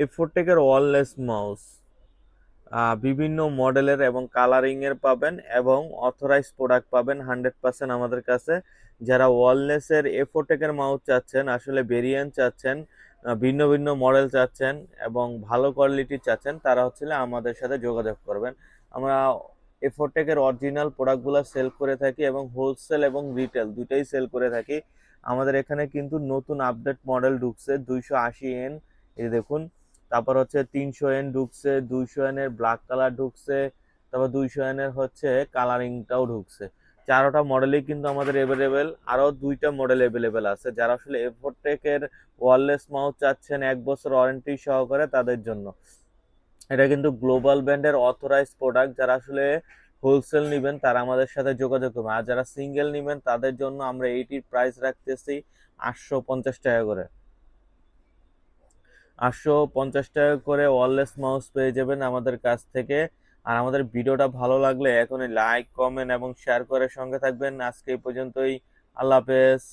এফোটেকের wireless mouse বিভিন্ন মডেলের এবং কালারিং এর পাবেন এবং অথরাইজ প্রোডাক্ট পাবেন 100% আমাদের কাছে। যারা ওয়্যারলেসের এফোটেকের মাউস চাচ্ছেন, আসলে ভেরিয়েন্ট চাচ্ছেন, ভিন্ন ভিন্ন মডেল চাচ্ছেন এবং ভালো কোয়ালিটি চাচ্ছেন, তারা হচ্ছে আমাদের সাথে যোগাযোগ করবেন। আমরা এফোটেকের অরিজিনাল প্রোডাক্টগুলো সেল করে থাকি এবং হোলসেল এবং রিটেল দুটাই সেল করে থাকি। আমাদের এখানে কিন্তু নতুন আপডেট মডেল ঢুকছে 280 এন, এই দেখুন। তারপর হচ্ছে 300 এন ঢুকছে, 200 এন এর ব্ল্যাক কালার ঢুকছে, তারপর 200 এন এর হচ্ছে কালারিংটাও ঢুকছে। চারোটা মডেলই কিন্তু আমাদের এভেলেবেল, আরো দুইটা মডেল এভেলেবেল আছে। যারা আসলে এফোটেকের ওয়্যারলেস মাউস চাচ্ছেন 1 বছর ওয়ারেন্টি সহকারে, তাদের জন্য এটা কিন্তু গ্লোবাল ব্র্যান্ডের অথরাইজ প্রোডাক্ট। যারা আসলে হোলসেল নেবেন তারা আমাদের সাথে যোগাযোগ করবেন, আর যারা সিঙ্গেল নেবেন তাদের জন্য আমরা এইটির প্রাইস রাখতেছি 850 টাকা করে। 850 টাকা করে ওয়্যারলেস মাউস পেয়ে যাবেন আমাদের কাছ থেকে। আর আমাদের ভিডিওটা ভালো লাগলে এখনই লাইক, কমেন্ট এবং শেয়ার করে সঙ্গে থাকবেন। আজকে এই পর্যন্তই। আল্লাহ হাফেজ।